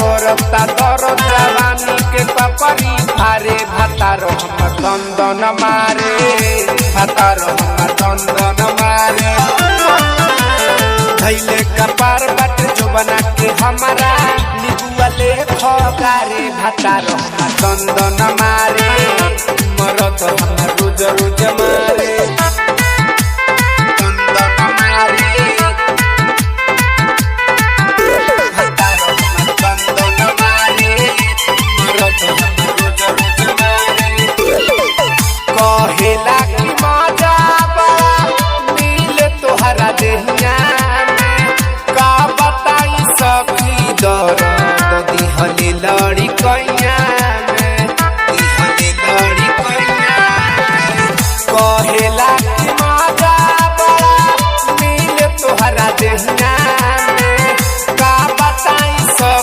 करता दर जवानी के पकड़ी भारे भातारो हम दंदन मारे भातारो हम दंदन मारे धैले कपार बाट जो बना के हमारा निगुआले खगारे भातारो हम दंदन मारे मरद हम रोज रोज मारे कहेला की मजा मिल तोहरा देहिया में का बताई सखी दर्द दिहले लड़ी कैया